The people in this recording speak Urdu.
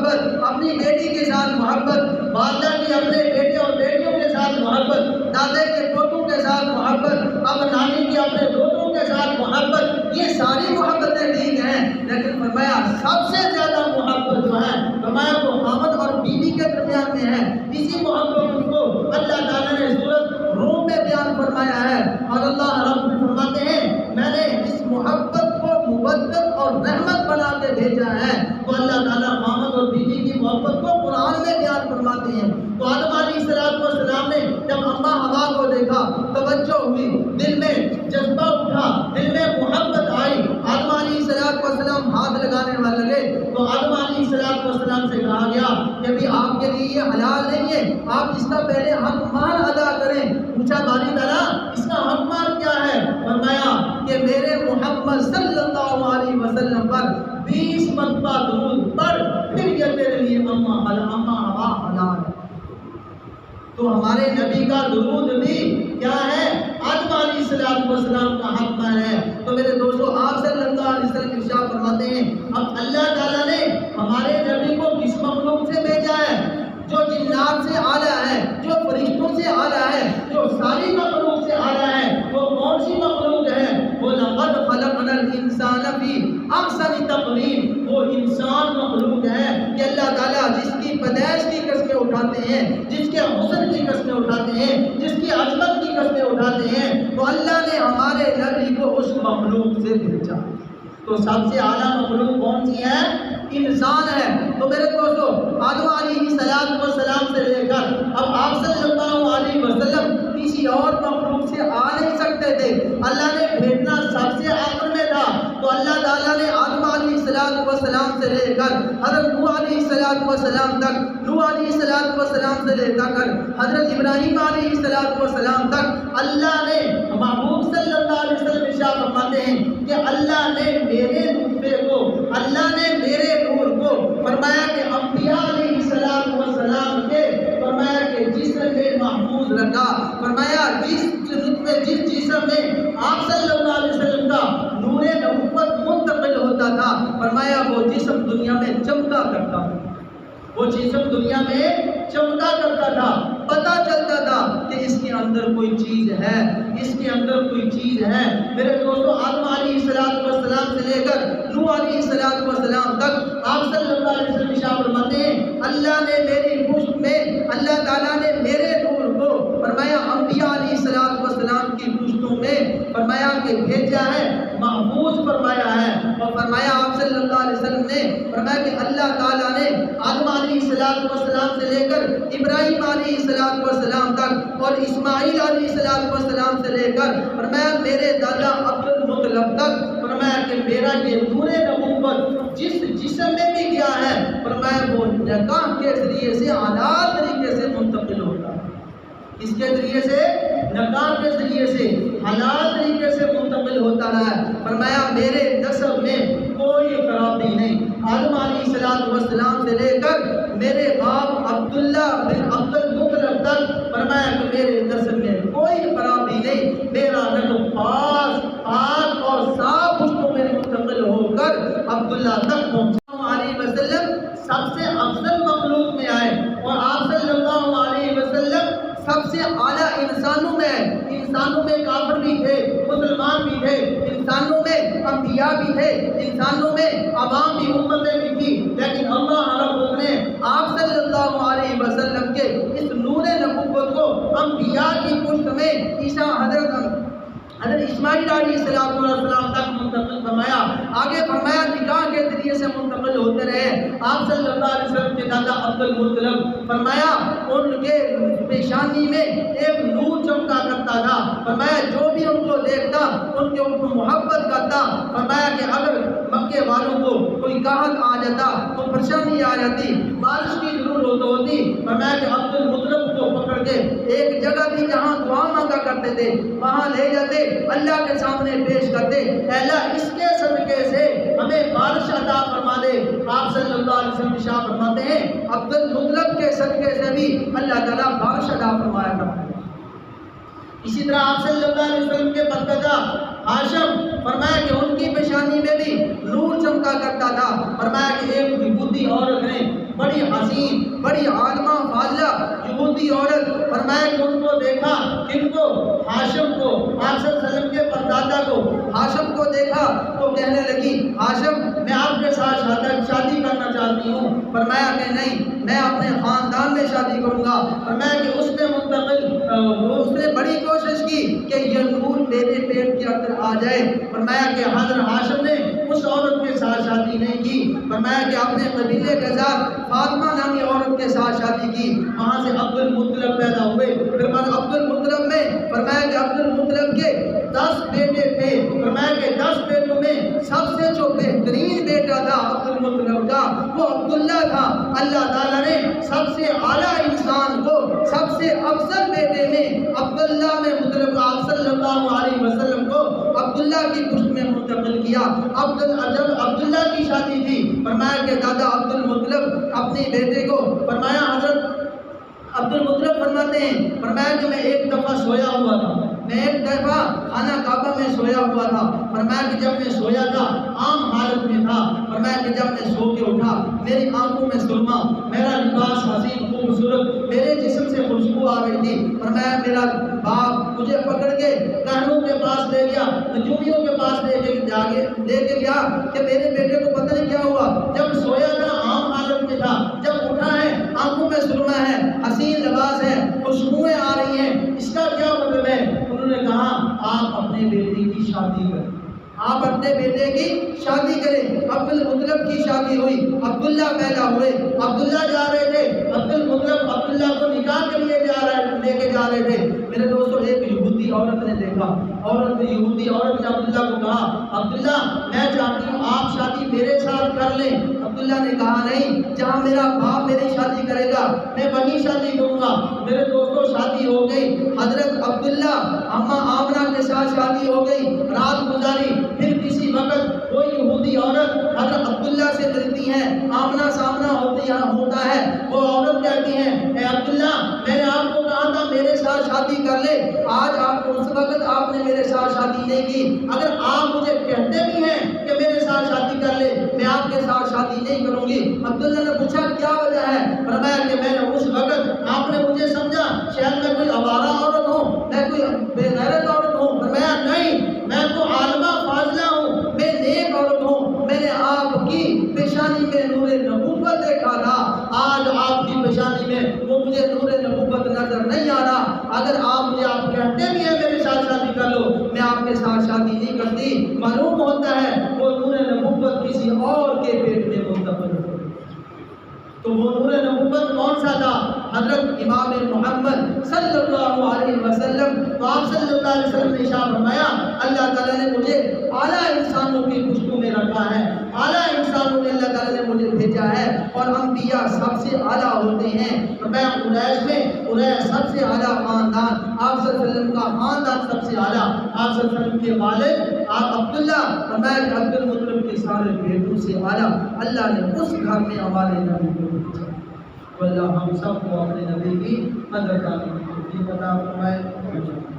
محبت، اپنی بیٹی کے ساتھ محبت، والدہ کی اپنے بیٹے اور بیٹیوں کے ساتھ محبت، دادے کے پوتوں کے ساتھ محبت، اب نانی کی اپنے دوستوں کے ساتھ محبت، یہ ساری محبتیں ٹھیک ہیں، لیکن فرمایا سب سے زیادہ محبت جو ہے فرمایا وہ خاوند اور بیوی کے درمیان میں ہے۔ اسی محبت کو اللہ تعالیٰ نے سورۃ روم میں بیان فرمایا ہے، اور اللہ رب فرماتے ہیں میں نے اس محبت کو مودت اور رحمت بنا کے بھیجا ہے۔ تو اللہ تعالیٰ خاوند اور بیوی کی محبت کو قرآن میں بیان فرماتے ہیں۔ تو آدم علیہ السلام نے جب اماں حوا کو دیکھا، توجہ ہوئی، دل میں جذبہ اٹھا، دل میں محبت آئی، آدم علیہ السلام ہاتھ لگانے والے لگے، تو آدم علیہ السلام سے کہا گیا کہ ابھی آپ کے لیے یہ حلال نہیں ہے، آپ اس کا پہلے حق مال ادا کریں۔ پوچھا باری تعالیٰ اس کا حق مال کیا ہے؟ فرمایا کہ میرے محمد صلی اللہ علیہ وسلم پر 20 مرتبہ درود پڑھ، پھر یہ تیرے لیے اماں ہوا حلال ہے۔ تو ہمارے نبی کا درود بھی کیا ہے؟ آدم علیہ السلام کا حق مال ہے۔ تو میرے دوستو آپ صلی اللہ علیہ وسلم ارشاد فرماتے ہیں اب اللہ تعالیٰ نے ہمارے نبی کو کس مخلوق سے بھیجا ہے؟ جو جنات سے اعلیٰ ہے، جو فرشتوں سے اعلیٰ ہے، جو ساری مخلوق سے اعلیٰ ہے، وہ کون سی مخلوق ہے؟ وہ لقد خلقنا الانسان فی احسن تقویم، وہ انسان مخلوق ہے کہ اللہ تعالیٰ جس کی پیدائش کی قسمیں اٹھاتے ہیں، جس کے حسن کی قسمیں اٹھاتے ہیں، جس کی عظمت کی قسمیں اٹھاتے ہیں، تو اللہ نے ہمارے نبی کو اس مخلوق سے بھیجا۔ تو سب سے اعلیٰ مخلوق کون سی ہے؟ انسان ہے۔ تو میرے دوستو آدم علیہ السلام سے لے کر اب آپ صلی اللہ علیہ وسلم کسی اور مخلوق سے آ نہیں سکتے تھے، اللہ نے بھیجنا سب سے آخر میں تھا۔ تو اللہ تعالیٰ نے آدم علیہ السلام سے لے کر حضرت نوح علیہ السلام تک، نوح علیہ السلام سے لے کر حضرت ابراہیم علیہ السلام تک اللہ نے محبوب صلی اللہ علیہ وسلم ارشاد فرماتے ہیں کہ اللہ نے میرے نطفے کو، اللہ نے میرے نور کو فرمایا کہ انبیاء علیہ السلام کے فرمایا کہ جسم میں محفوظ رکھا، فرمایا جس جسم میں آپ صلی اللہ علیہ وسلم کا نور نبوت منتقل ہوتا تھا، فرمایا وہ جسم دنیا میں چمکا کرتا تھا، وہ جسم دنیا میں چمکا کرتا تھا، پتہ چلتا تھا کہ اس کے اندر کوئی چیز ہے، اس کے اندر کوئی چیز ہے۔ میرے دوستو آدم علیہ السلام سے لے کر نوح علیہ السلام تک آپ صلی اللہ علیہ وسلم ارشاد فرماتے ہیں اللہ نے میری پشت میں، اللہ تعالیٰ نے میرے نور کو فرمایا انبیاء علیہ السلام کی پشتوں میں فرمایا کہ بھیجا ہے، محفوظ فرمایا ہے، اور فرمایا آپ صلی اللہ علیہ وسلم نے فرمایا کہ اللہ تعالیٰ نے آدم علیہ السلام سے لے کر ابراہیم علیہ السلام تک اور اسماعیل علیہ السلام سے لے کر فرمایا میرے دادا عبد المطلب تک فرمایا کہ میرا یہ نور نبوت جس جسم میں بھی گیا ہے فرمایا وہ نکاح کے ذریعے سے اعلیٰ طریقے سے منتقل ہوتا ہے۔ اس کے ذریعے سے، نکاح کے ذریعے سے حلال طریقے سے منتقل ہوتا رہا ہے۔ فرمایا میرے نسب میں کوئی خرابی نہیں، آدم علیہ السلام سے لے کر میرے باپ عبداللہ بن عبد المطلب تک فرمایا کہ میرے نسب میں کوئی خرابی نہیں، میرا نسب پاک اور صاف پشتوں میں منتقل ہو کر عبداللہ تک پہنچا۔ علیہ وسلم سب سے افضل مخلوق میں آئے، اور آپ صلی اللہ علیہ وسلم سب سے اعلیٰ انسانوں میں، انسانوں میں کافر بھی تھے، مسلمان بھی تھے، انسانوں میں انبیاء بھی تھے، انسانوں میں عوام بھی، امتیں بھی تھی، لیکن اللہ رب نے آپ صلی اللہ علیہ وسلم کے اس نور نبوت کو انبیاء کی پشت میں حضرت اسماعیل علیہ السلام تک منتقل فرمایا، آگے فرمایا نکاح کے ذریعے سے منتقل ہوتے رہے۔ آپ صلی اللہ علیہ وسلم کے دادا عبد المطلب فرمایا ان کے پیشانی میں ایک نور چمکا کرتا تھا، فرمایا جو بھی ان کو دیکھتا ان کے اوپر محبت کرتا، فرمایا کہ اگر مکے والوں کو کوئی قحط آ جاتا، کوئی پریشانی آ جاتی، بارش کی ضرورت ہوتی، فرمایا کہ عبد المطلب کو پکڑ کے ایک جگہ تھی جہاں دعا مانگا کرتے تھے، وہاں لے جاتے، اللہ کے سامنے پیش کرتے، اے اللہ اس کے صدقے سے ہمیں بارش عطا فرما دے۔ آپ صلی اللہ علیہ وسلم ارشاد فرماتے ہیں عبد المطلب کے صدقے سے بھی اللہ تعالیٰ بارش عطا فرمایا کرتا ہے۔ اسی طرح آپ صلی اللہ علیہ وسلم کے بندگاہ ہاشم فرمایا کہ ان کی پیشانی میں بھی نور چمکا کرتا تھا، فرمایا کہ ایک یہودی عورت نے بڑی حسین، بڑی عالمہ فاضلہ یہودی عورت، فرمایا کہ ان کو دیکھا، کن کو؟ ہاشم کو، آپ صلی اللہ علیہ وسلم کے پردادا کو، ہاشم کو دیکھا تو کہنے لگی ہاشم میں آپ کے ساتھ شادی کرنا چاہتی ہوں۔ فرمایا کہ نہیں، میں اپنے خاندان میں شادی کروں گا۔ فرمایا کہ اس نے اس نے بڑی کوشش کی کہ یہ نور میرے پیٹ کے اندر آ جائے۔ فرمایا کہ حضرت ہاشم نے اس عورت کے ساتھ شادی نہیں کی، فرمایا کہ اپنے قبیلے کے ساتھ فاطمہ نامی عورت کے ساتھ شادی کی، وہاں سے عبد المطلب پیدا ہوئے۔ پھر عبد المطلب میں فرمایا کہ عبد المطلب کے 10 بیٹے تھے، فرمایا کہ 10 بیٹوں میں سب سے جو بہترین بیٹا تھا عبد المطلب کا وہ عبداللہ تھا۔ اللہ تعالیٰ نے سب سے اعلیٰ انسان کو سب سے افضل بیٹے میں عبداللہ میں مطلب آپ صلی اللہ علیہ وسلم کو عبداللہ کی پشت میں منتقل کیا۔ جب عبداللہ کی شادی تھی، فرمایا کہ دادا عبد المطلب اپنے بیٹے کو، فرمایا حضرت عبد المطلب فرماتے ہیں، فرمایا کہ میں ایک دفعہ سویا ہوا تھا، میں ایک دفعہ خانہ کعبہ میں سویا ہوا تھا۔ فرمایا کہ جب میں سویا تھا عام حالت میں تھا، فرمایا کہ جب میں سو کے اٹھا میری آنکھوں میں سرما، میرا لباس حسین خوبصورت، میرے جسم سے خوشبو آ گئی تھی۔ فرمایا میرا باپ مجھے پکڑ کے کہنوں کے پاس لے گیا، نجومیوں کے پاس لے کے گیا کہ میرے بیٹے کو پتہ نہیں کیا ہوا، جب سویا تھا عام حالت میں تھا، جب اٹھا ہے آنکھوں میں سرما ہے، حسین لباس ہے، خوشبوئیں آ رہی ہیں، اس کا کیا مطلب ہے؟ انہوں نے کہا آپ اپنے بیٹے کی شادی کریں، آپ اپنے بیٹے کی شادی کریں۔ عبد المطلب کی شادی ہوئی، عبداللہ پیدا ہوئے، عبداللہ جا رہے تھے، عبد المطلب عبداللہ کو نکاح کے لیے لے کے جا رہے تھے۔ میرے دوستوں ایک یہودی عورت نے دیکھا، یہودی عورت نے عبداللہ کو کہا عبداللہ میں چاہتی ہوں آپ شادی میرے ساتھ کر لیں۔ عبداللہ نے کہا نہیں، جہاں میرا باپ میری شادی کرے گا میں وہیں شادی کروں گا۔ میرے دوستوں شادی ہو گئی، حضرت عبداللہ اماں آمنہ کے ساتھ شادی ہو گئی، رات گزاری۔ پھر کسی وقت کوئی یہودی عورت حضرت عبداللہ سے ملتی ہے، آمنا سامنا ہوتا ہے، وہ عورت کہتی ہے اے عبداللہ میں نے آپ کو کہا تھا میرے ساتھ شادی کر لے، آج اس وقت آپ نے میرے ساتھ شادی نہیں کی، اگر آپ مجھے کہتے بھی ہیں کہ میرے ساتھ شادی کر لے میں آپ کے ساتھ شادی نہیں کروں گی۔ عبداللہ نے پوچھا کیا وجہ ہے؟ فرمایا کہ میں نے اس وقت آپ نے مجھے سمجھا شاید میں کوئی آوارہ عورت ہوں، میں کوئی بے غیرت عورت ہوں۔ فرمایا نہیں، میں تو عالمہ فاضلہ ہوں، میں نیک عورت ہوں، میں نے آپ کی پیشانی میں نور نبوت دیکھا تھا، آج آپ کی پیشانی میں وہ مجھے نور نبوت نظر نہیں آ رہا، اگر آپ کہتے بھی ہیں میرے ساتھ شادی کر لو میں آپ کے ساتھ شادی نہیں کرتی۔ معلوم ہوتا ہے وہ نور نبوت کسی اور کے پیٹ میں منتقل ہو۔ تو وہ نور نبوت کون سا تھا؟ حضرت امام محمد صلی اللہ علیہ وسلم۔ تو آپ صلی اللہ علیہ وسلم نے ارشاد فرمایا اللہ تعالیٰ نے مجھے اعلیٰ انسانوں کی پشتوں میں رکھا ہے، اعلیٰ انسانوں میں اللہ تعالیٰ نے مجھے بھیجا ہے، اور انبیاء سب سے اعلیٰ ہوتے ہیں۔ میں قریش سب سے اعلیٰ خاندان، آپ صلی اللہ علیہ وسلم کا خاندان سب سے اعلیٰ، آپ صلی اللہ علیہ وسلم کے والد آپ عبداللہ، فرمایا کہ عبد المطلب کے سارے بیٹوں سے اعلیٰ اللہ نے اس گھر میں ہمارے نبی کو بھیجا۔ اللہ ہم سب کو اپنے نبی کی قدر کرنے کی توفیق عطا فرمائے۔